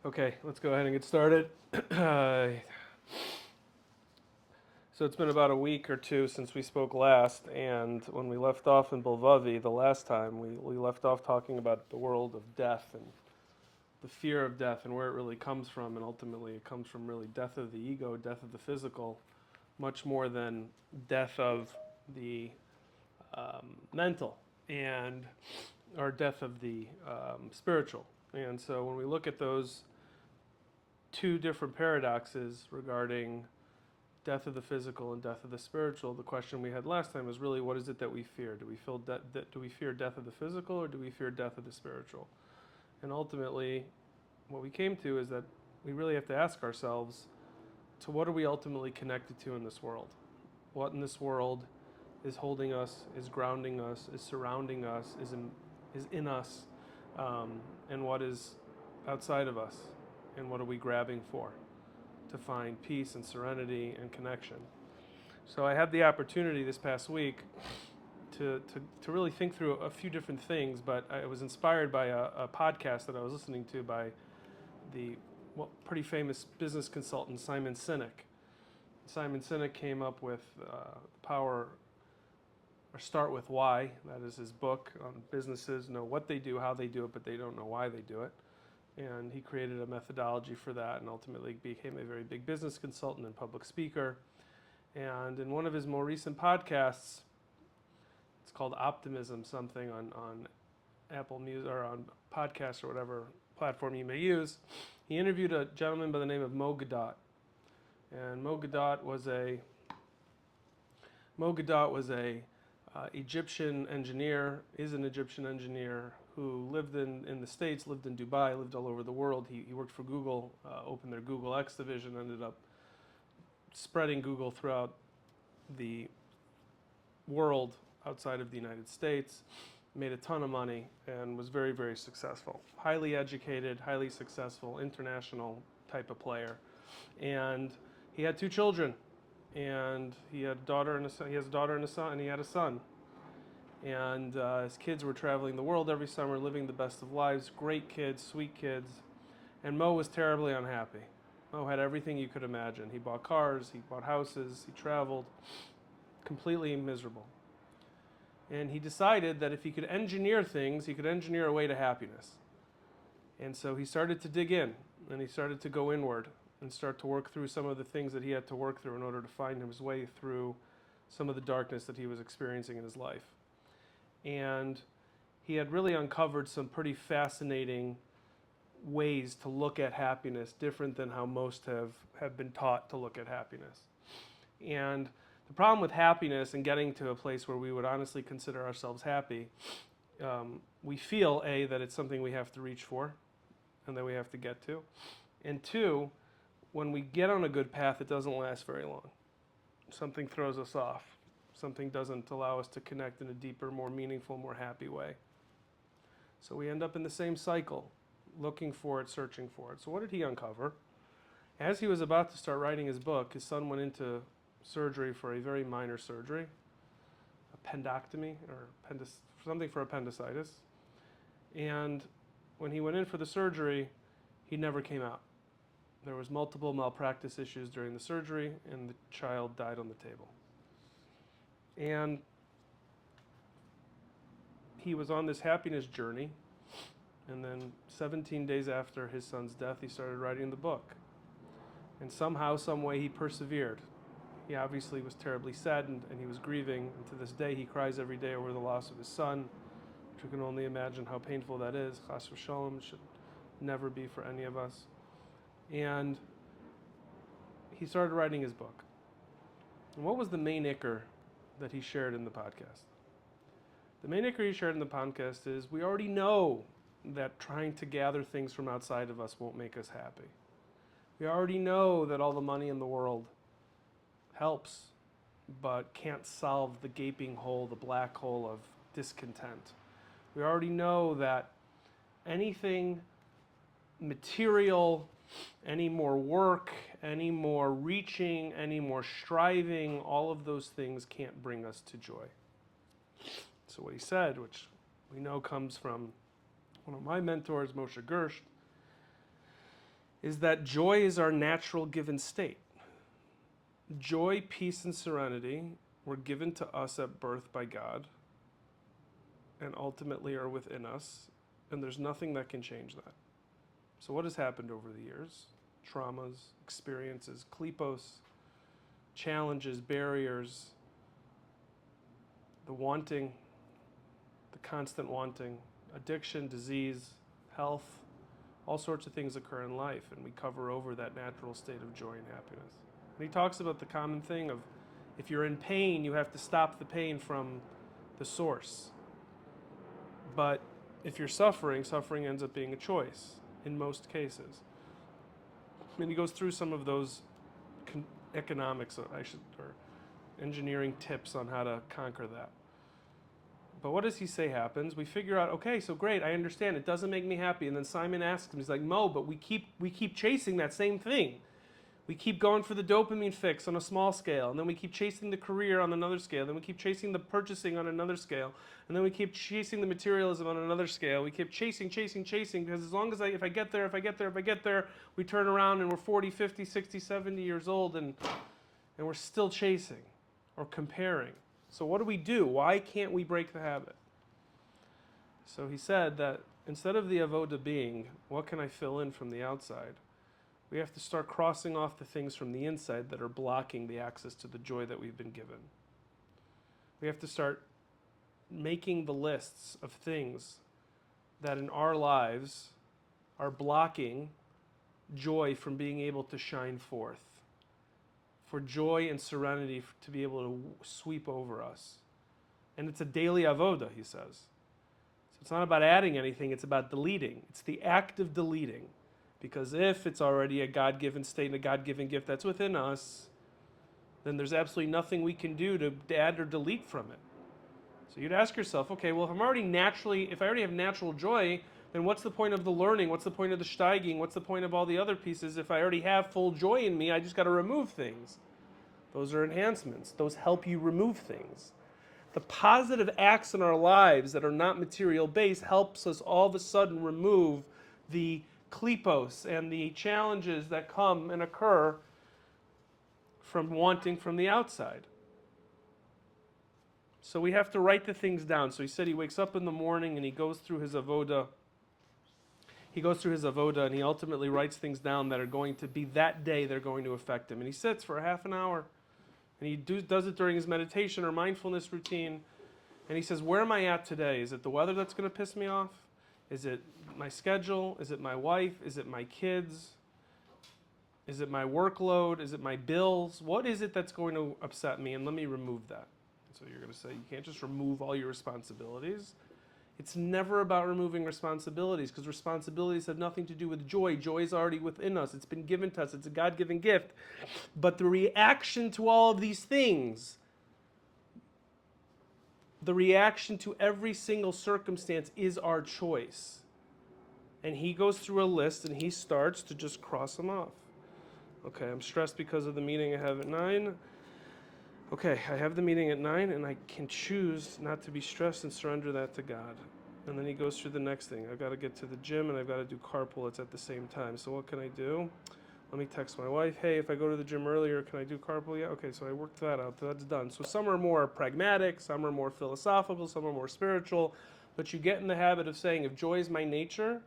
Okay, let's go ahead and get started. So it's been about a week or two since we spoke last, and when we left off in Bilvavi the last time, we left off talking about the world of death and the fear of death and where it really comes from, and ultimately it comes from really death of the ego, death of the physical, much more than death of the mental and or death of the spiritual. And so when we look at those two different paradoxes regarding death of the physical and death of the spiritual, the question we had last time was really, what is it that we fear? Do we feel do we fear death of the physical, or do we fear death of the spiritual? And ultimately, what we came to is that we really have to ask ourselves, to what are we ultimately connected to in this world? What in this world is holding us, is grounding us, is surrounding us, is in us, and what is outside of us, and what are we grabbing for to find peace and serenity and connection? So I had the opportunity this past week to really think through a few different things, but I was inspired by a podcast that I was listening to by the pretty famous business consultant Simon Sinek. Simon Sinek came up with power, or start with why. That is his book on businesses know what they do, how they do it, but they don't know why they do it. And he created a methodology for that, and ultimately became a very big business consultant and public speaker. And in one of his more recent podcasts, it's called Optimism something on Apple Music or on podcasts or whatever platform you may use, he interviewed a gentleman by the name of Mo Gadot. And Mo Gadot was a Egyptian engineer, is an Egyptian engineer who lived in the States, lived in Dubai, lived all over the world. He worked for Google, opened their Google X division, ended up spreading Google throughout the world outside of the United States, made a ton of money, and was very, very successful. Highly educated, highly successful, international type of player. And he had two children, and he had a daughter and a son. He has a daughter and a son, and he had a son. And his kids were traveling the world every summer, living the best of lives. Great kids, sweet kids. And Mo was terribly unhappy. Mo had everything you could imagine. He bought cars, he bought houses, he traveled, completely miserable. And he decided that if he could engineer things, he could engineer a way to happiness. And so he started to dig in, and he started to go inward and start to work through some of the things that he had to work through in order to find his way through some of the darkness that he was experiencing in his life. And he had really uncovered some pretty fascinating ways to look at happiness, different than how most have been taught to look at happiness. And the problem with happiness and getting to a place where we would honestly consider ourselves happy, we feel, A, that it's something we have to reach for and that we have to get to. And two, when we get on a good path, it doesn't last very long. Something throws us off. Something doesn't allow us to connect in a deeper, more meaningful, more happy way. So we end up in the same cycle, looking for it, searching for it. So what did he uncover? As he was about to start writing his book, his son went into surgery for a very minor surgery, appendectomy, or something for appendicitis. And when he went in for the surgery, he never came out. There was multiple malpractice issues during the surgery, and the child died on the table. And he was on this happiness journey, and then 17 days after his son's death, he started writing the book. And somehow, some way, he persevered. He obviously was terribly saddened, and he was grieving, and to this day he cries every day over the loss of his son, which we can only imagine how painful that is. Chas v'shalom, should never be for any of us. And he started writing his book. And what was the main ikr that he shared in the podcast? The main ikr he shared in the podcast is, we already know that trying to gather things from outside of us won't make us happy. We already know that all the money in the world helps, but can't solve the gaping hole, the black hole of discontent. We already know that anything material, any more work, any more reaching, any more striving, all of those things can't bring us to joy. So what he said, which we know comes from one of my mentors, Moshe Gersh, is that joy is our natural given state. Joy, peace, and serenity were given to us at birth by God and ultimately are within us, and there's nothing that can change that. So what has happened over the years? Traumas, experiences, klipos, challenges, barriers, the wanting, the constant wanting, addiction, disease, health, all sorts of things occur in life, and we cover over that natural state of joy and happiness. And he talks about the common thing of if you're in pain, you have to stop the pain from the source. But if you're suffering, suffering ends up being a choice in most cases. And he goes through some of those economics, or engineering tips on how to conquer that. But what does he say happens? We figure out, okay, so great, I understand, it doesn't make me happy. And then Simon asks him, he's like, Mo, but we keep chasing that same thing. We keep going for the dopamine fix on a small scale, and then we keep chasing the career on another scale, then we keep chasing the purchasing on another scale, and then we keep chasing the materialism on another scale. We keep chasing, because as long as if I get there, we turn around and we're 40, 50, 60, 70 years old, and we're still chasing or comparing. So what do? Why can't we break the habit? So he said that instead of the avoda being, what can I fill in from the outside? We have to start crossing off the things from the inside that are blocking the access to the joy that we've been given. We have to start making the lists of things that in our lives are blocking joy from being able to shine forth, for joy and serenity to be able to sweep over us. And it's a daily avoda, he says. So it's not about adding anything, it's about deleting. It's the act of deleting. Because if it's already a God-given state and a God-given gift that's within us, then there's absolutely nothing we can do to add or delete from it. So you'd ask yourself, okay, well, if I already have natural joy, then what's the point of the learning? What's the point of the steiging? What's the point of all the other pieces? If I already have full joy in me, I just got to remove things. Those are enhancements. Those help you remove things. The positive acts in our lives that are not material-based helps us all of a sudden remove the klipos and the challenges that come and occur from wanting from the outside. So we have to write the things down. So he said he wakes up in the morning and he goes through his avoda. And he ultimately writes things down that are going to be that day they're going to affect him. And he sits for a half an hour and he does it during his meditation or mindfulness routine. And he says, where am I at today? Is it the weather that's going to piss me off? Is it my schedule? Is it my wife? Is it my kids? Is it my workload? Is it my bills? What is it that's going to upset me? And let me remove that. So you're going to say, you can't just remove all your responsibilities. It's never about removing responsibilities, because responsibilities have nothing to do with joy. Joy is already within us. It's been given to us. It's a God-given gift. But the reaction to all of these things, the reaction to every single circumstance is our choice. And he goes through a list and he starts to just cross them off. Okay, I'm stressed because of the meeting I have at 9. Okay, I have the meeting at 9 and I can choose not to be stressed and surrender that to God. And then he goes through the next thing. I've got to get to the gym and I've got to do carpool at the same time. So what can I do? Let me text my wife, hey, if I go to the gym earlier, can I do carpool? Yeah, okay, so I worked that out. That's done. So some are more pragmatic, some are more philosophical, some are more spiritual. But you get in the habit of saying, if joy is my nature,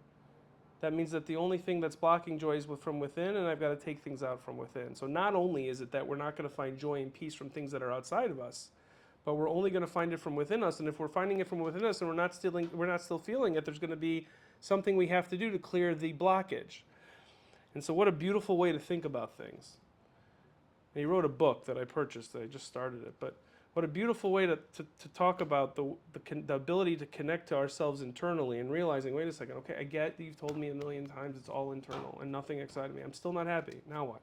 that means that the only thing that's blocking joy is from within, and I've got to take things out from within. So not only is it that we're not going to find joy and peace from things that are outside of us, but we're only going to find it from within us. And if we're finding it from within us and we're not still feeling it, there's going to be something we have to do to clear the blockage. And so what a beautiful way to think about things. And he wrote a book that I purchased. I just started it. But what a beautiful way to talk about the ability to connect to ourselves internally and realizing, wait a second, okay, I get that you've told me a million times it's all internal and nothing excited me. I'm still not happy. Now what?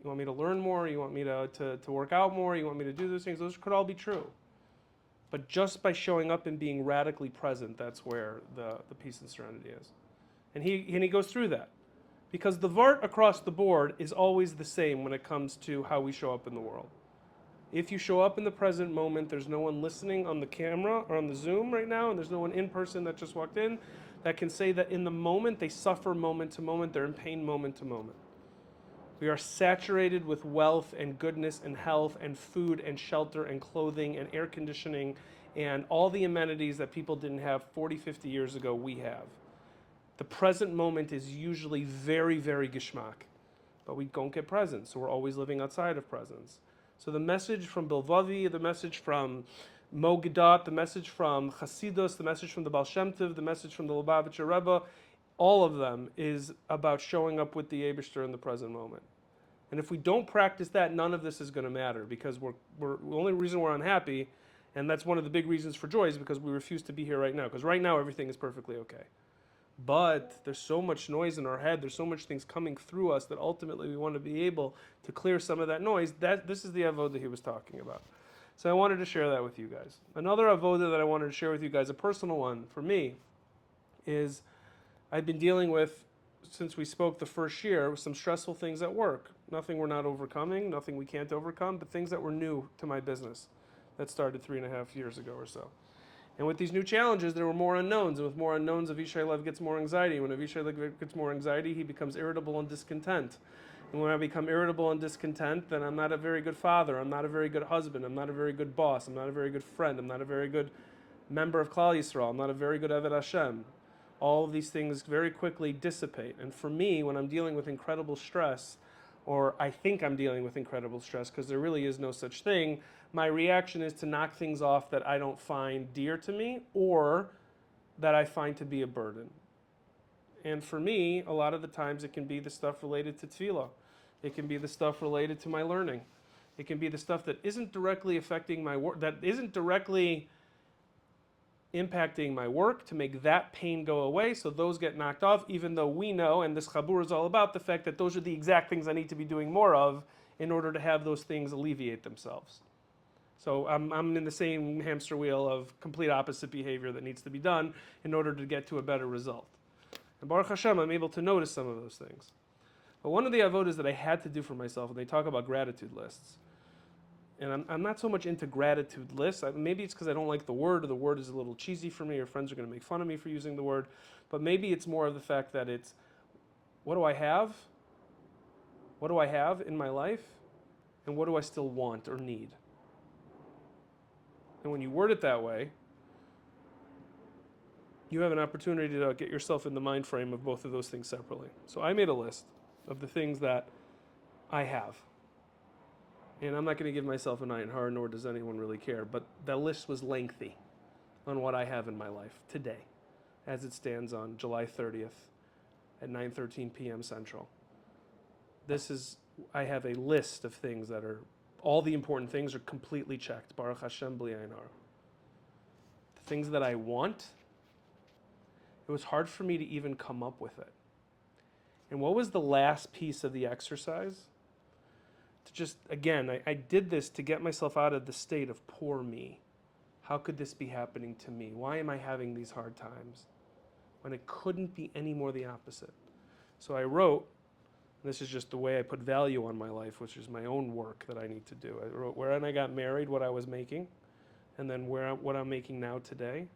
You want me to learn more? You want me to work out more? You want me to do those things? Those could all be true. But just by showing up and being radically present, that's where the peace and serenity is. And he goes through that. Because the vart across the board is always the same when it comes to how we show up in the world. If you show up in the present moment, there's no one listening on the camera or on the Zoom right now, and there's no one in person that just walked in, that can say that in the moment they suffer moment to moment, they're in pain moment to moment. We are saturated with wealth and goodness and health and food and shelter and clothing and air conditioning and all the amenities that people didn't have 40, 50 years ago, we have. The present moment is usually very, very geschmack, but we don't get presents, so we're always living outside of presence. So the message from Bilvavi, the message from Mogidat, the message from Chasidus, the message from the Baal Shem Tov, the message from the Lubavitcher Rebbe, all of them is about showing up with the Eibishter in the present moment. And if we don't practice that, none of this is going to matter, because we're the only reason we're unhappy, and that's one of the big reasons for joy, is because we refuse to be here right now. Because right now everything is perfectly okay. But there's so much noise in our head, there's so much things coming through us that ultimately we want to be able to clear some of that noise. This is the avoda he was talking about. So I wanted to share that with you guys. Another avoda that I wanted to share with you guys, a personal one for me, is I've been dealing with, since we spoke the first year, with some stressful things at work. Nothing we're not overcoming, nothing we can't overcome, but things that were new to my business that started 3.5 years ago or so. And with these new challenges, there were more unknowns. And with more unknowns, Avishai Lev gets more anxiety. When Avishai Lev gets more anxiety, he becomes irritable and discontent. And when I become irritable and discontent, then I'm not a very good father. I'm not a very good husband. I'm not a very good boss. I'm not a very good friend. I'm not a very good member of Klal Yisrael. I'm not a very good Eved Hashem. All of these things very quickly dissipate. And for me, when I'm dealing with incredible stress, or I think I'm dealing with incredible stress, because there really is no such thing, my reaction is to knock things off that I don't find dear to me or that I find to be a burden. And for me, a lot of the times it can be the stuff related to tefillah. It can be the stuff related to my learning. It can be the stuff that isn't directly affecting my work, that isn't directly impacting my work, to make that pain go away, so those get knocked off, even though we know, and this chabur is all about the fact that those are the exact things I need to be doing more of in order to have those things alleviate themselves. So I'm in the same hamster wheel of complete opposite behavior that needs to be done in order to get to a better result. And Baruch Hashem, I'm able to notice some of those things. But one of the avodas that I had to do for myself, and they talk about gratitude lists, and I'm not so much into gratitude lists. Maybe it's because I don't like the word, or the word is a little cheesy for me, or friends are going to make fun of me for using the word. But maybe it's more of the fact that it's, what do I have? What do I have in my life? And what do I still want or need? And when you word it that way, you have an opportunity to get yourself in the mind frame of both of those things separately. So I made a list of the things that I have. And I'm not going to give myself an iron heart, nor does anyone really care, but the list was lengthy on what I have in my life today, as it stands on July 30th at 9:13 p.m. Central. I have a list of things that are, all the important things are completely checked. Baruch Hashem bli ayin hara. The things that I want, it was hard for me to even come up with it. And what was the last piece of the exercise? To just, again, I did this to get myself out of the state of poor me. How could this be happening to me? Why am I having these hard times? When it couldn't be any more the opposite. So I wrote, and this is just the way I put value on my life, which is my own work that I need to do. I wrote where I got married, what I was making, and then what I'm making now today,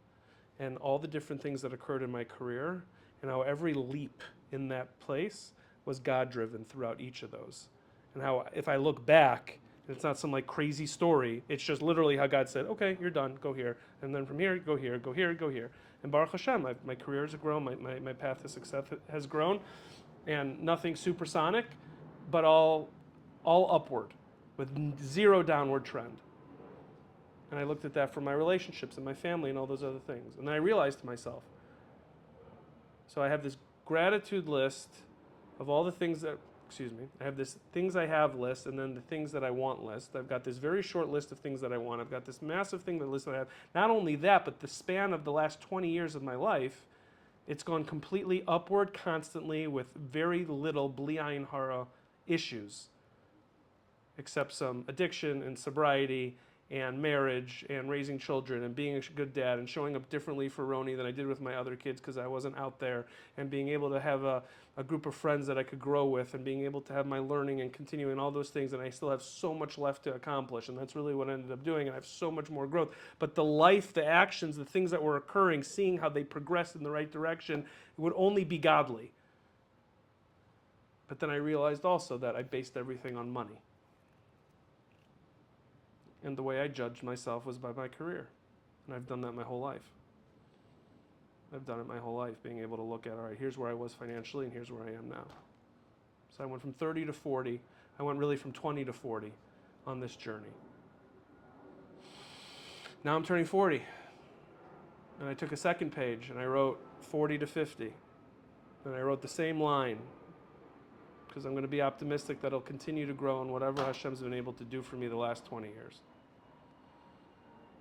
and all the different things that occurred in my career, and how every leap in that place was God-driven throughout each of those. And how, if I look back, and it's not some like crazy story, it's just literally how God said, okay, you're done, go here. And then from here, go here, go here, go here. And Baruch Hashem, my career has grown, my path to success has grown, and nothing supersonic, but all upward, with zero downward trend. And I looked at that for my relationships and my family and all those other things. And then I realized to myself, so I have this gratitude list of all the things that, I have this things I have list, and then the things that I want list. I've got this very short list of things that I want. I've got this massive thing that I have. Not only that, but the span of the last 20 years of my life, it's gone completely upward constantly with very little bli ayin hara issues, except some addiction and sobriety and marriage and raising children and being a good dad and showing up differently for Roni than I did with my other kids because I wasn't out there, and being able to have a group of friends that I could grow with, and being able to have my learning and continuing all those things, and I still have so much left to accomplish, and that's really what I ended up doing, and I have so much more growth. But the life, the actions, the things that were occurring, seeing how they progressed in the right direction, it would only be godly. But then I realized also that I based everything on money. And the way I judged myself was by my career. And I've done that my whole life. I've done it my whole life, being able to look at, all right, here's where I was financially and here's where I am now. So I went from 30 to 40. I went really from 20 to 40 on this journey. Now I'm turning 40. And I took a second page and I wrote 40 to 50. And I wrote the same line, because I'm going to be optimistic that it'll continue to grow in whatever Hashem's been able to do for me the last 20 years.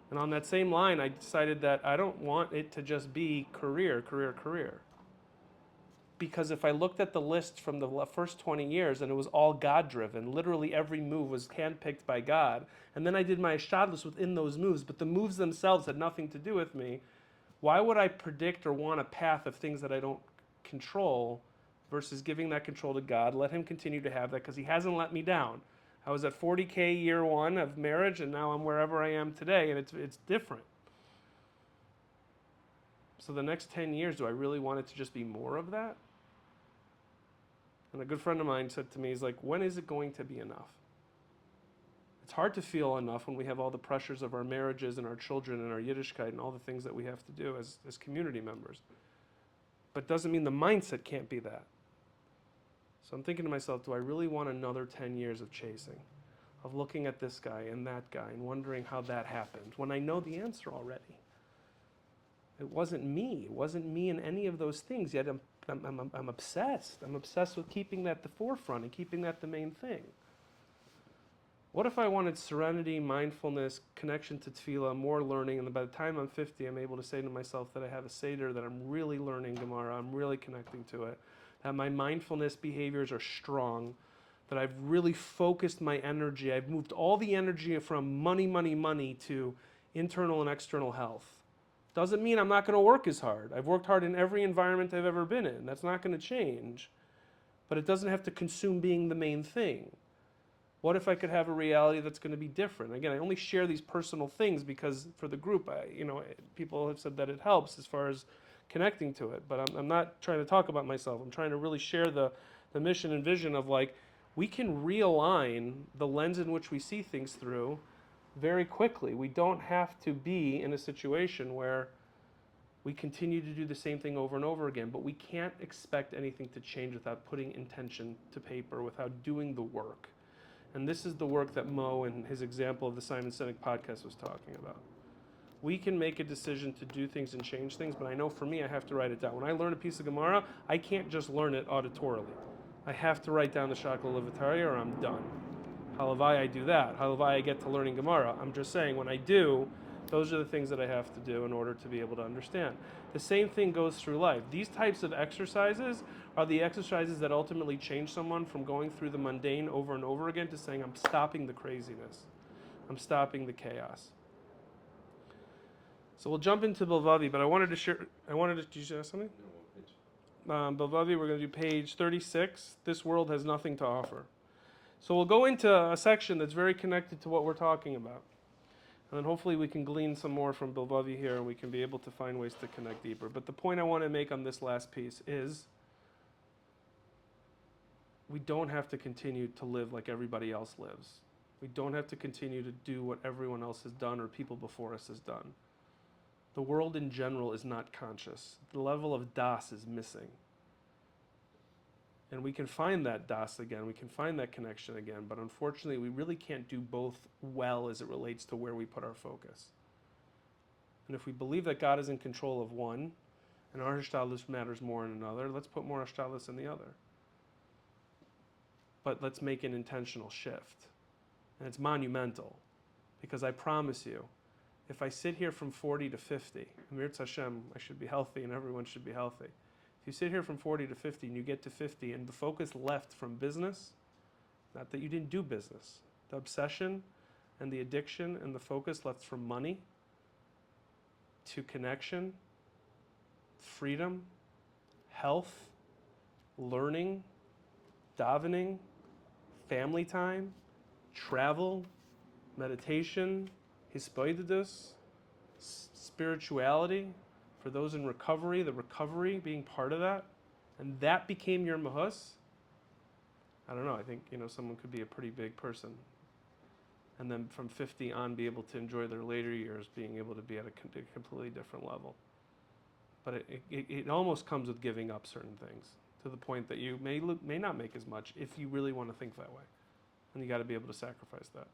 And on that same line, I decided that I don't want it to just be career. Because if I looked at the list from the first 20 years and it was all God-driven, literally every move was handpicked by God, and then I did my ishtadlus within those moves, but the moves themselves had nothing to do with me, why would I predict or want a path of things that I don't control versus giving that control to God? Let him continue to have that, because he hasn't let me down. I was at 40K year one of marriage, and now I'm wherever I am today, and it's different. So the next 10 years, do I really want it to just be more of that? And a good friend of mine said to me, he's like, when is it going to be enough? It's hard to feel enough when we have all the pressures of our marriages and our children and our Yiddishkeit and all the things that we have to do as community members. But it doesn't mean the mindset can't be that. So I'm thinking to myself, do I really want another 10 years of chasing, of looking at this guy and that guy and wondering how that happened when I know the answer already? It wasn't me. It wasn't me in any of those things, yet I'm obsessed. I'm obsessed with keeping that the forefront and keeping that the main thing. What if I wanted serenity, mindfulness, connection to tefillah, more learning, and by the time I'm 50, I'm able to say to myself that I have a seder, that I'm really learning Gemara, I'm really connecting to it, that my mindfulness behaviors are strong, that I've really focused my energy, I've moved all the energy from money to internal and external health. Doesn't mean I'm not going to work as hard. I've worked hard in every environment I've ever been in. That's not going to change. But it doesn't have to consume being the main thing. What if I could have a reality that's going to be different? Again, I only share these personal things because for the group, people have said that it helps as far as connecting to it. But I'm not trying to talk about myself. I'm trying to really share the mission and vision of, like, we can realign the lens in which we see things through very quickly. We don't have to be in a situation where we continue to do the same thing over and over again, but we can't expect anything to change without putting intention to paper, without doing the work. And this is the work that Mo, in his example of the Simon Sinek podcast, was talking about. We can make a decision to do things and change things, but I know for me, I have to write it down. When I learn a piece of Gemara, I can't just learn it auditorily. I have to write down the Shakla Levatariya or I'm done. Halavai, I do that. Halavai, I get to learning Gemara. I'm just saying, when I do, those are the things that I have to do in order to be able to understand. The same thing goes through life. These types of exercises are the exercises that ultimately change someone from going through the mundane over and over again to saying, I'm stopping the craziness. I'm stopping the chaos. So we'll jump into Bilvavi, but did you share something? Bilvavi, we're going to do page 36. This world has nothing to offer. So we'll go into a section that's very connected to what we're talking about. And then hopefully we can glean some more from Bilvavi here, and we can be able to find ways to connect deeper. But the point I want to make on this last piece is we don't have to continue to live like everybody else lives. We don't have to continue to do what everyone else has done or people before us has done. The world in general is not conscious. The level of das is missing. And we can find that das again, we can find that connection again, but unfortunately we really can't do both well as it relates to where we put our focus. And if we believe that God is in control of one, and our hishtadlus matters more in another, let's put more hishtadlus in the other. But let's make an intentional shift. And it's monumental, because I promise you, if I sit here from 40 to 50, Amir Hashem, I should be healthy and everyone should be healthy. If you sit here from 40 to 50 and you get to 50 and the focus left from business, not that you didn't do business, the obsession, and the addiction and the focus left from money to connection, freedom, health, learning, davening, family time, travel, meditation, hispoidus, spirituality, for those in recovery, the recovery being part of that, and that became your mahus, I don't know, I think, someone could be a pretty big person. And then from 50 on, be able to enjoy their later years, being able to be at a completely different level. But it almost comes with giving up certain things, to the point that you may not make as much if you really want to think that way. And you got to be able to sacrifice that.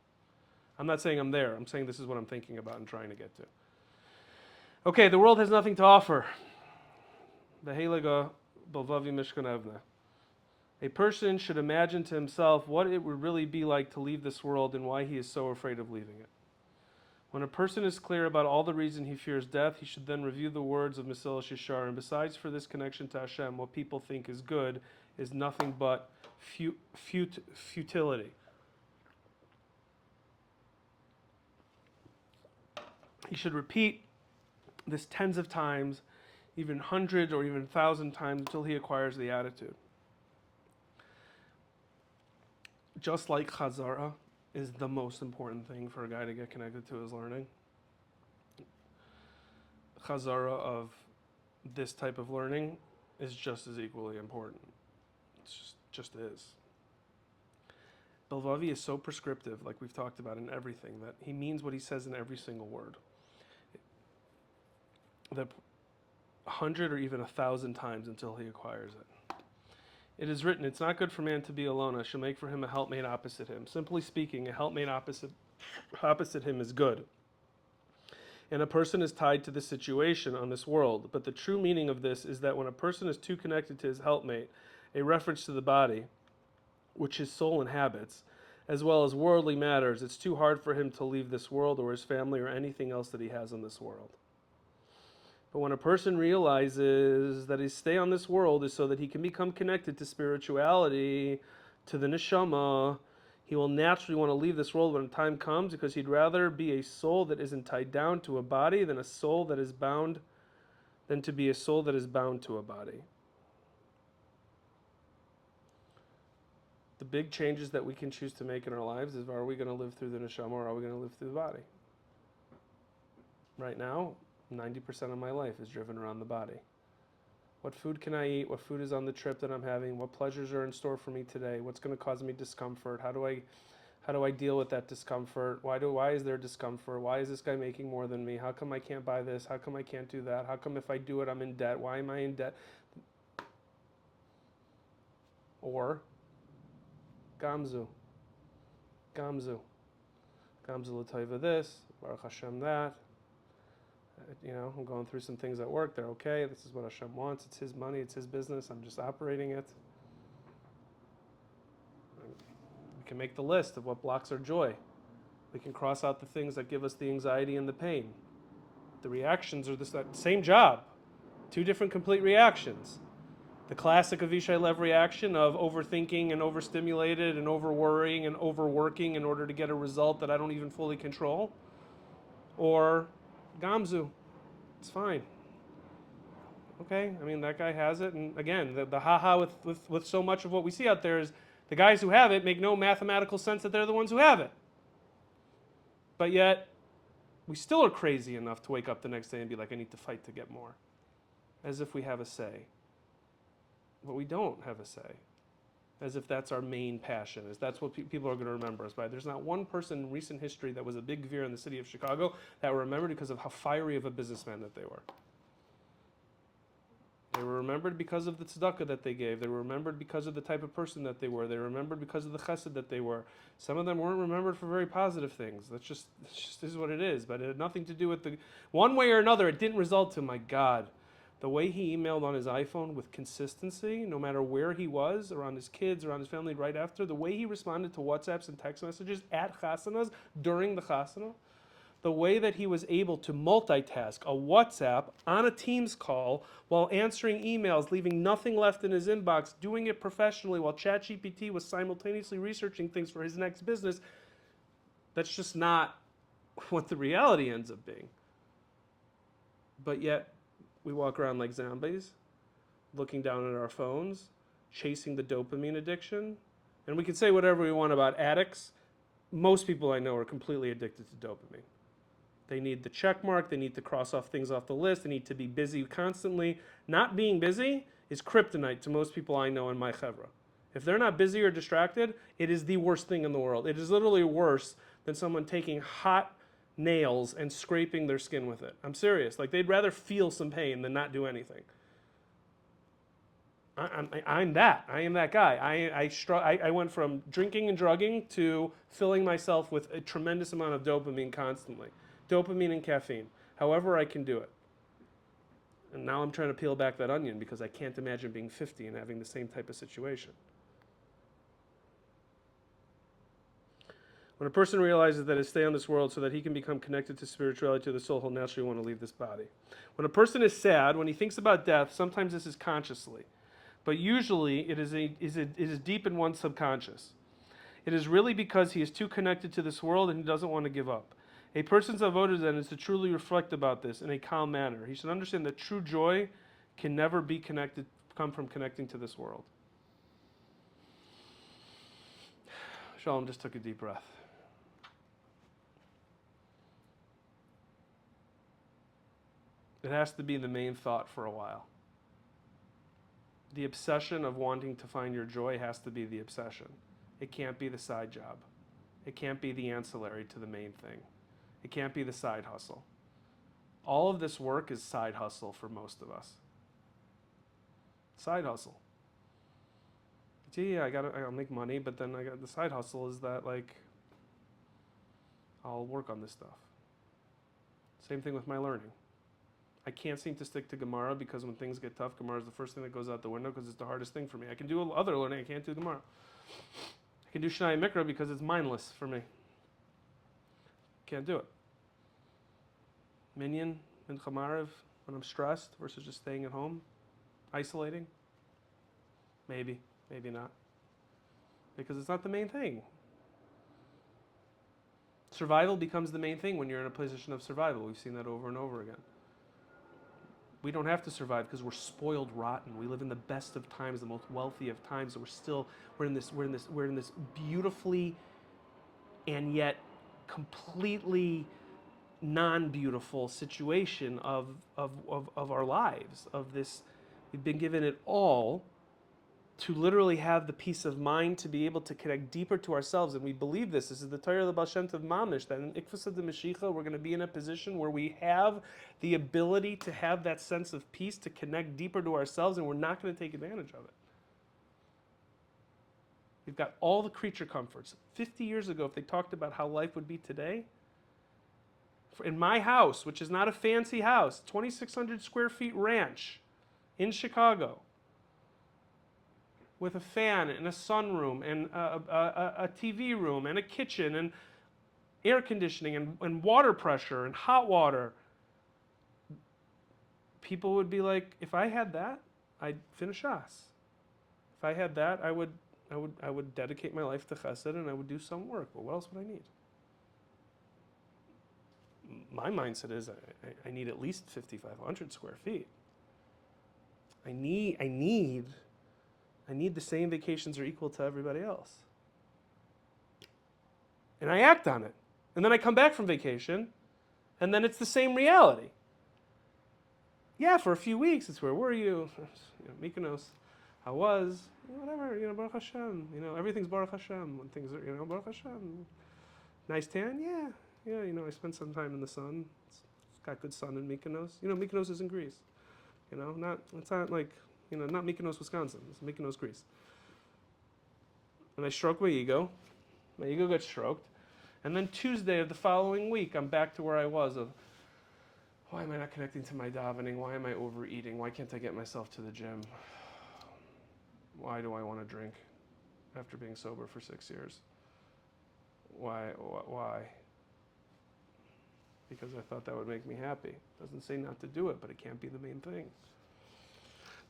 I'm not saying I'm there. I'm saying this is what I'm thinking about and trying to get to. Okay, the world has nothing to offer. The Heilige Bilvavi Mishkan Evne. A person should imagine to himself what it would really be like to leave this world and why he is so afraid of leaving it. When a person is clear about all the reason he fears death, he should then review the words of Mesilas Yesharim. And besides, for this connection to Hashem, what people think is good is nothing but futility. He should repeat this tens of times, even hundreds or even 1,000 times, until he acquires the attitude. Just like Chazara is the most important thing for a guy to get connected to his learning. Chazara of this type of learning is just as equally important. It just is. Bilvavi is so prescriptive, like we've talked about, in everything, that he means what he says in every single word. That 100 or even 1,000 times until he acquires it. It is written, it's not good for man to be alone. I shall make for him a helpmate opposite him. Simply speaking, a helpmate opposite him is good. And a person is tied to this situation on this world. But the true meaning of this is that when a person is too connected to his helpmate, a reference to the body, which his soul inhabits, as well as worldly matters, it's too hard for him to leave this world or his family or anything else that he has in this world. But when a person realizes that his stay on this world is so that he can become connected to spirituality, to the neshama, he will naturally want to leave this world when time comes, because he'd rather be a soul that isn't tied down to a body than to be a soul that is bound to a body. The big changes that we can choose to make in our lives is, are we going to live through the neshama or are we going to live through the body? Right now, 90% of my life is driven around the body. What food can I eat? What food is on the trip that I'm having? What pleasures are in store for me today? What's going to cause me discomfort? How do I deal with that discomfort? Why is there discomfort? Why is this guy making more than me? How come I can't buy this? How come I can't do that? How come if I do it I'm in debt? Why am I in debt? Or Gamzu l'toiva this, Baruch Hashem that. I'm going through some things at work. They're okay. This is what Hashem wants. It's His money. It's His business. I'm just operating it. We can make the list of what blocks our joy. We can cross out the things that give us the anxiety and the pain. The reactions are that same job. Two different complete reactions. The classic Avishai Lev reaction of overthinking and overstimulated and overworrying and overworking in order to get a result that I don't even fully control. Or Gamzu. It's fine. Okay, that guy has it. And again, the ha-ha with so much of what we see out there is the guys who have it make no mathematical sense that they're the ones who have it. But yet, we still are crazy enough to wake up the next day and be like, I need to fight to get more. As if we have a say. But we don't have a say. As if that's our main passion, as that's what people are going to remember us by. There's not one person in recent history that was a big veer in the city of Chicago that were remembered because of how fiery of a businessman that they were. They were remembered because of the tzedakah that they gave. They were remembered because of the type of person that they were. They were remembered because of the chesed that they were. Some of them weren't remembered for very positive things. This is what it is. But it had nothing to do with one way or another, it didn't result to, my God, the way he emailed on his iPhone with consistency, no matter where he was, around his kids, around his family right after, the way he responded to WhatsApps and text messages at chasanas, during the chasana, the way that he was able to multitask a WhatsApp on a Teams call while answering emails, leaving nothing left in his inbox, doing it professionally while ChatGPT was simultaneously researching things for his next business. That's just not what the reality ends up being. But yet, we walk around like zombies, looking down at our phones, chasing the dopamine addiction. And we can say whatever we want about addicts. Most people I know are completely addicted to dopamine. They need the check mark. They need to cross off things off the list. They need to be busy constantly. Not being busy is kryptonite to most people I know in my chevra. If they're not busy or distracted, it is the worst thing in the world. It is literally worse than someone taking hot nails and scraping their skin with it. I'm serious. Like, they'd rather feel some pain than not do anything. I'm that. I am that guy. I went from drinking and drugging to filling myself with a tremendous amount of dopamine constantly. Dopamine and caffeine. However I can do it. And now I'm trying to peel back that onion because I can't imagine being 50 and having the same type of situation. When a person realizes that he stay on this world so that he can become connected to spirituality, to the soul, he'll naturally want to leave this body. When a person is sad, when he thinks about death, sometimes this is consciously. But usually it is deep in one's subconscious. It is really because he is too connected to this world and he doesn't want to give up. A person's avodah then is to truly reflect about this in a calm manner. He should understand that true joy can never come from connecting to this world. Shalom just took a deep breath. It has to be the main thought for a while. The obsession of wanting to find your joy has to be the obsession. It can't be the side job. It can't be the ancillary to the main thing. It can't be the side hustle. All of this work is side hustle for most of us. Side hustle. Yeah, I'll make money, but then I got the side hustle is that, like, I'll work on this stuff. Same thing with my learning. I can't seem to stick to Gemara because when things get tough, Gemara is the first thing that goes out the window because it's the hardest thing for me. I can do other learning, I can't do Gemara. I can do Shnai Mikra because it's mindless for me. Can't do it. Minyan and Chamarav when I'm stressed versus just staying at home, isolating. Maybe, maybe not. Because it's not the main thing. Survival becomes the main thing when you're in a position of survival. We've seen that over and over again. We don't have to survive because we're spoiled rotten. We live in the best of times, the most wealthy of times. We're in this beautifully and yet completely non-beautiful situation of our lives. We've been given it all to literally have the peace of mind to be able to connect deeper to ourselves. And we believe this. This is the Torah of the Baal Shem Tov Mamish, that in Ikvus de Mashiach, we're going to be in a position where we have the ability to have that sense of peace, to connect deeper to ourselves, and we're not going to take advantage of it. We've got all the creature comforts. 50 years ago, if they talked about how life would be today, in my house, which is not a fancy house, 2,600 square feet ranch in Chicago, with a fan and a sunroom and a TV room and a kitchen and air conditioning and water pressure and hot water. People would be like, if I had that, I'd finish us. If I had that, I would dedicate my life to chesed and I would do some work. But what else would I need? My mindset is I need at least 5,500 square feet. I need the same vacations are equal to everybody else. And I act on it. And then I come back from vacation, and then it's the same reality. Yeah, for a few weeks, it's where were you? Mykonos, how was? Whatever, Baruch Hashem. Everything's Baruch Hashem. When things are, Baruch Hashem. Nice tan? Yeah, I spent some time in the sun. It's got good sun in Mykonos. Mykonos is in Greece. It's not like, not Mykonos, Wisconsin. It's Mykonos, Greece. And I stroke my ego. My ego gets stroked. And then Tuesday of the following week, I'm back to where I was of, why am I not connecting to my davening? Why am I overeating? Why can't I get myself to the gym? Why do I want to drink after being sober for 6 years? Why? Because I thought that would make me happy. Doesn't say not to do it, but it can't be the main thing.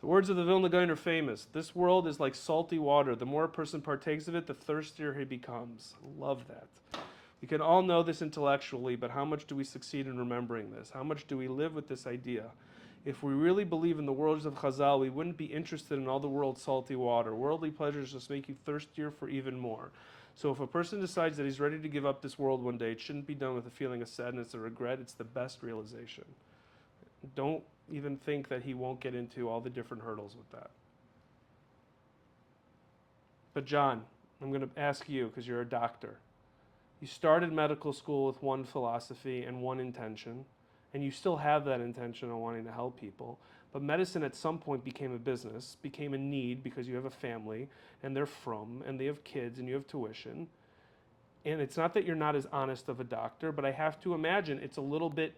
The words of the Vilna Gaon are famous. This world is like salty water. The more a person partakes of it, the thirstier he becomes. Love that. We can all know this intellectually, but how much do we succeed in remembering this? How much do we live with this idea? If we really believe in the words of Chazal, we wouldn't be interested in all the world's salty water. Worldly pleasures just make you thirstier for even more. So if a person decides that he's ready to give up this world one day, it shouldn't be done with a feeling of sadness or regret. It's the best realization. Don't even think that he won't get into all the different hurdles with that. But John, I'm going to ask you, because you're a doctor. You started medical school with one philosophy and one intention, and you still have that intention of wanting to help people. But medicine at some point became a business, became a need because you have a family, and they're from, and they have kids, and you have tuition. And it's not that you're not as honest of a doctor, but I have to imagine it's a little bit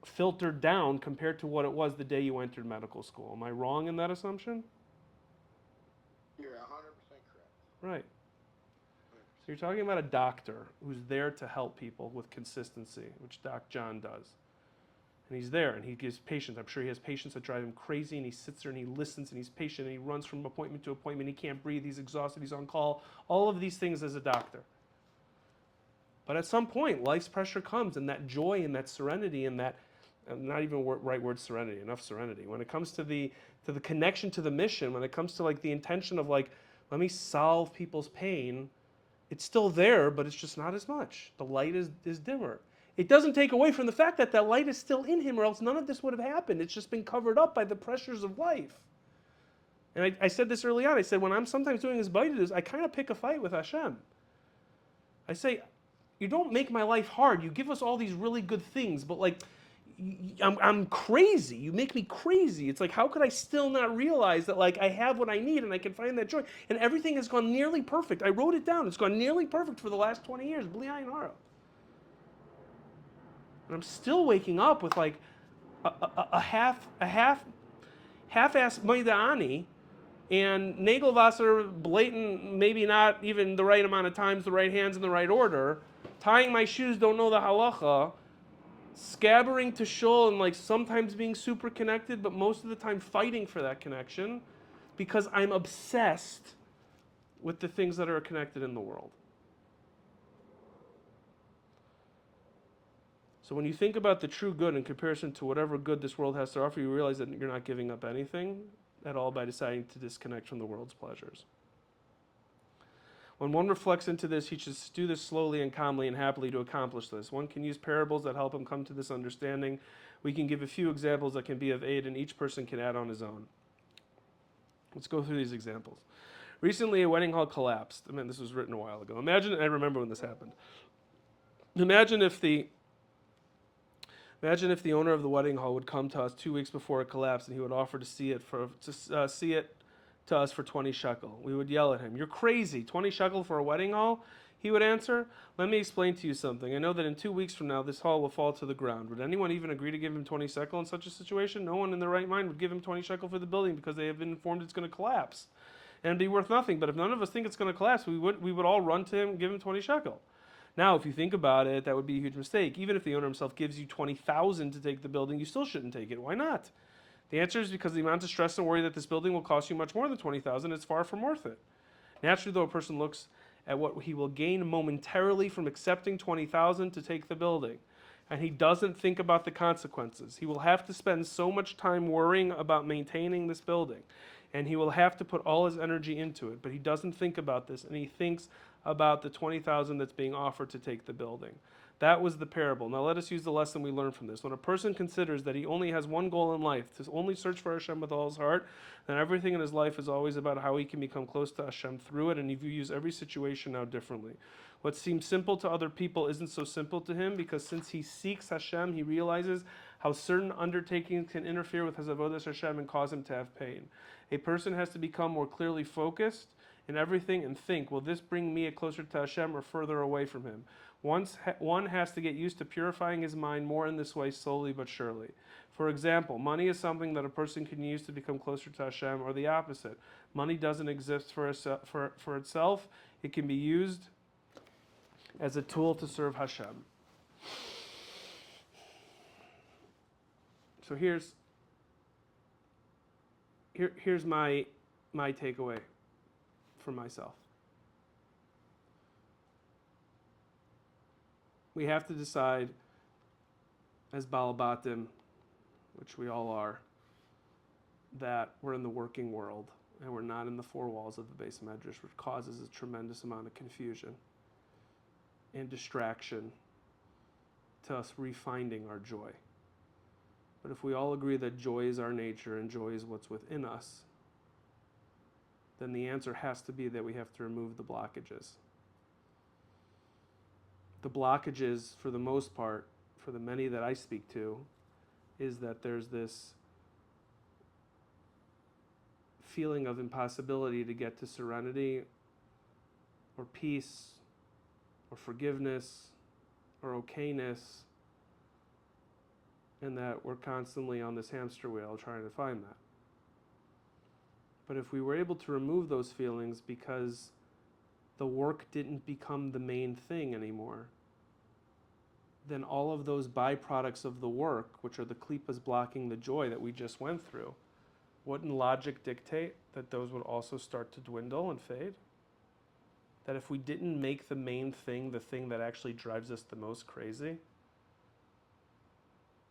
filtered down compared to what it was the day you entered medical school. Am I wrong in that assumption? You're 100% correct. Right. So you're talking about a doctor who's there to help people with consistency, which Doc John does. And he's there, and he gives patients. I'm sure he has patients that drive him crazy, and he sits there and he listens, and he's patient, and he runs from appointment to appointment. He can't breathe. He's exhausted. He's on call. All of these things as a doctor. But at some point, life's pressure comes, and that joy and that serenity and that, not even right word serenity, enough serenity. When it comes to the connection to the mission, when it comes to like the intention of like, let me solve people's pain, it's still there, but it's just not as much. The light is dimmer. It doesn't take away from the fact that that light is still in him, or else none of this would have happened. It's just been covered up by the pressures of life. And I said this early on. I said, when I'm sometimes doing this Baidus, I kind of pick a fight with Hashem. I say, you don't make my life hard. You give us all these really good things, but like, I'm crazy. You make me crazy. It's like, how could I still not realize that like I have what I need and I can find that joy? And everything has gone nearly perfect. I wrote it down. It's gone nearly perfect for the last 20 years. Bli ayin hara. And I'm still waking up with like a half-assed Maidani and Nagelwasser blatant, maybe not even the right amount of times, the right hands in the right order, tying my shoes, don't know the halacha, scabbering to shul and like sometimes being super connected, but most of the time fighting for that connection because I'm obsessed with the things that are connected in the world. So when you think about the true good in comparison to whatever good this world has to offer, you realize that you're not giving up anything at all by deciding to disconnect from the world's pleasures. When one reflects into this, he should do this slowly and calmly and happily to accomplish this. One can use parables that help him come to this understanding. We can give a few examples that can be of aid, and each person can add on his own. Let's go through these examples. Recently, a wedding hall collapsed. I mean, this was written a while ago. Imagine, I remember when this happened. Imagine if the owner of the wedding hall would come to us 2 weeks before it collapsed, and he would offer to see it to us for 20 shekel. We would yell at him, "You're crazy, 20 shekel for a wedding hall?" He would answer, "Let me explain to you something. I know that in 2 weeks from now, this hall will fall to the ground. Would anyone even agree to give him 20 shekel in such a situation? No one in their right mind would give him 20 shekel for the building because they have been informed it's going to collapse and it'd be worth nothing. But if none of us think it's going to collapse, we would all run to him and give him 20 shekel. Now, if you think about it, that would be a huge mistake. Even if the owner himself gives you 20,000 to take the building, you still shouldn't take it. Why not? The answer is because the amount of stress and worry that this building will cost you much more than 20,000, it's far from worth it. Naturally, though, a person looks at what he will gain momentarily from accepting 20,000 to take the building, and he doesn't think about the consequences. He will have to spend so much time worrying about maintaining this building, and he will have to put all his energy into it, but he doesn't think about this, and he thinks about the 20,000 that's being offered to take the building. That was the parable. Now let us use the lesson we learned from this. When a person considers that he only has one goal in life, to only search for Hashem with all his heart, then everything in his life is always about how he can become close to Hashem through it, and he views every situation now differently. What seems simple to other people isn't so simple to him, because since he seeks Hashem, he realizes how certain undertakings can interfere with his avodas Hashem and cause him to have pain. A person has to become more clearly focused in everything and think, will this bring me closer to Hashem or further away from him? One has to get used to purifying his mind more in this way, slowly but surely. For example, money is something that a person can use to become closer to Hashem, or the opposite. Money doesn't exist for itself. It can be used as a tool to serve Hashem. So here's my takeaway for myself. We have to decide, as Balabatim, which we all are, that we're in the working world and we're not in the four walls of the Beis Medrash, which causes a tremendous amount of confusion and distraction to us refinding our joy. But if we all agree that joy is our nature and joy is what's within us, then the answer has to be that we have to remove the blockages. The blockages, for the most part, for the many that I speak to, is that there's this feeling of impossibility to get to serenity or peace or forgiveness or okayness, and that we're constantly on this hamster wheel trying to find that. But if we were able to remove those feelings because the work didn't become the main thing anymore, then all of those byproducts of the work, which are the klippas blocking the joy that we just went through, wouldn't logic dictate that those would also start to dwindle and fade? That if we didn't make the main thing the thing that actually drives us the most crazy,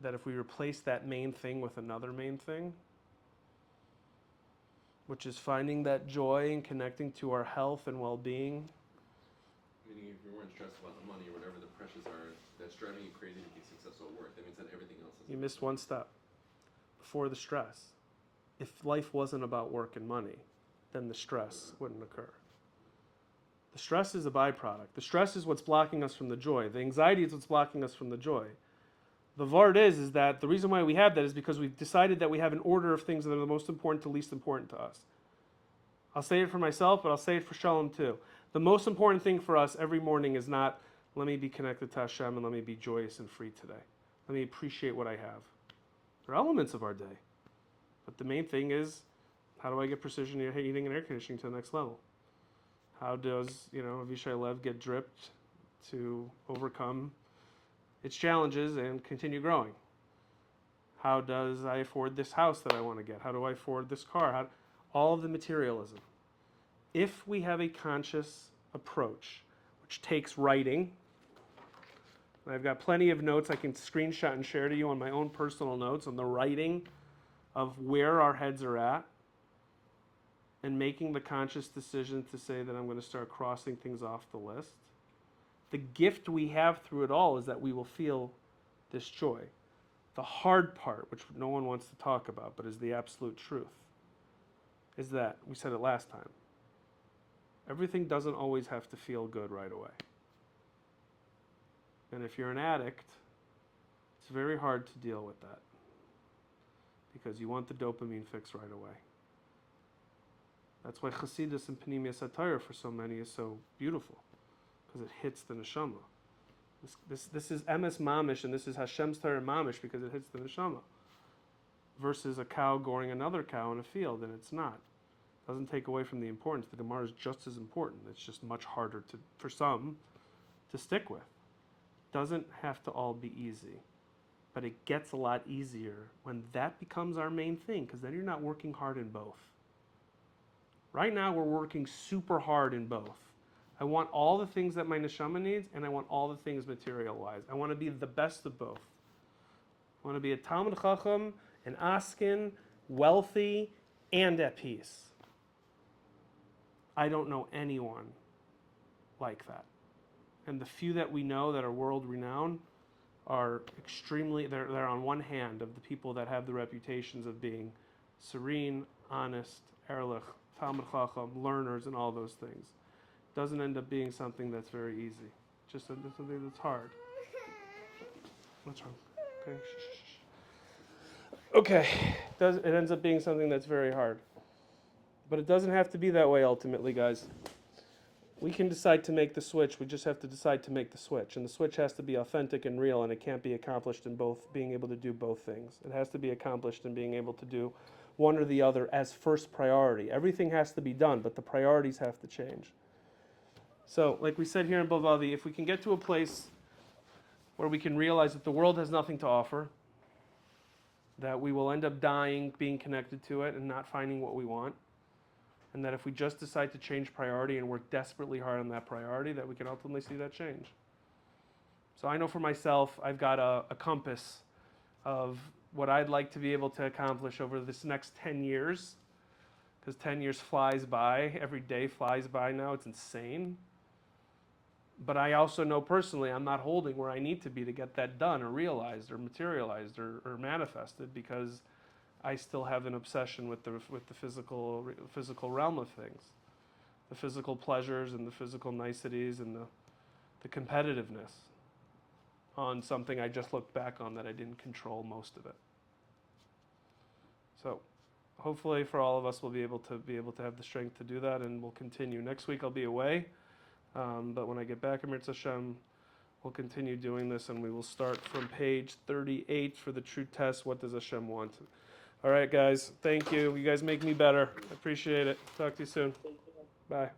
that if we replace that main thing with another main thing, which is finding that joy and connecting to our health and well-being. Meaning if you weren't stressed about the money or whatever the pressures are that's driving you crazy to be successful at work, that means that everything else is... You missed one step. Before the stress. If life wasn't about work and money, then the stress wouldn't occur. The stress is a byproduct. The stress is what's blocking us from the joy. The anxiety is what's blocking us from the joy. The vard is that the reason why we have that is because we've decided that we have an order of things that are the most important to least important to us. I'll say it for myself, but I'll say it for Shalom too. The most important thing for us every morning is not, let me be connected to Hashem and let me be joyous and free today. Let me appreciate what I have. They're elements of our day. But the main thing is, how do I get precision heating and air conditioning to the next level? How does, Avishai Lev get dripped to overcome its challenges and continue growing? How does I afford this house that I want to get? How do I afford this car? All of the materialism. If we have a conscious approach, which takes writing, and I've got plenty of notes I can screenshot and share to you on my own personal notes on the writing of where our heads are at, and making the conscious decision to say that I'm going to start crossing things off the list. The gift we have through it all is that we will feel this joy. The hard part, which no one wants to talk about, but is the absolute truth, is that, we said it last time, everything doesn't always have to feel good right away. And if you're an addict, it's very hard to deal with that because you want the dopamine fix right away. That's why Chassidus and Panemius Satire for so many is so beautiful, because it hits the neshama. This is Emes Mamish, and this is Hashem's Torah Mamish because it hits the neshama. Versus a cow goring another cow in a field, and it's not. It doesn't take away from the importance. The Gemara is just as important. It's just much harder for some to stick with. Doesn't have to all be easy, but it gets a lot easier when that becomes our main thing, because then you're not working hard in both. Right now, we're working super hard in both. I want all the things that my neshama needs, and I want all the things material-wise. I want to be the best of both. I want to be a Talmud Chacham, an Askin, wealthy, and at peace. I don't know anyone like that. And the few that we know that are world-renowned are extremely, they're on one hand of the people that have the reputations of being serene, honest, erlich, Talmud Chacham, learners, and all those things. Doesn't end up being something that's very easy. Just something that's hard. What's wrong? Okay. Okay. It ends up being something that's very hard. But it doesn't have to be that way ultimately, guys. We can decide to make the switch. We just have to decide to make the switch. And the switch has to be authentic and real, and it can't be accomplished in both, being able to do both things. It has to be accomplished in being able to do one or the other as first priority. Everything has to be done, but the priorities have to change. So, like we said here in Bilvavi, if we can get to a place where we can realize that the world has nothing to offer, that we will end up dying being connected to it and not finding what we want, and that if we just decide to change priority and work desperately hard on that priority, that we can ultimately see that change. So I know for myself, I've got a compass of what I'd like to be able to accomplish over this next 10 years. Because 10 years flies by, every day flies by now, it's insane. But I also know personally I'm not holding where I need to be to get that done or realized or materialized or manifested, because I still have an obsession with the physical realm of things, the physical pleasures and the physical niceties and the competitiveness on something I just looked back on that I didn't control most of it. So hopefully for all of us we'll be able to have the strength to do that, and we'll continue. Next week I'll be away, but when I get back, Amir Hashem, we'll continue doing this, and we will start from page 38 for the true test. What does Hashem want? All right, guys. Thank you. You guys make me better. I appreciate it. Talk to you soon. Bye.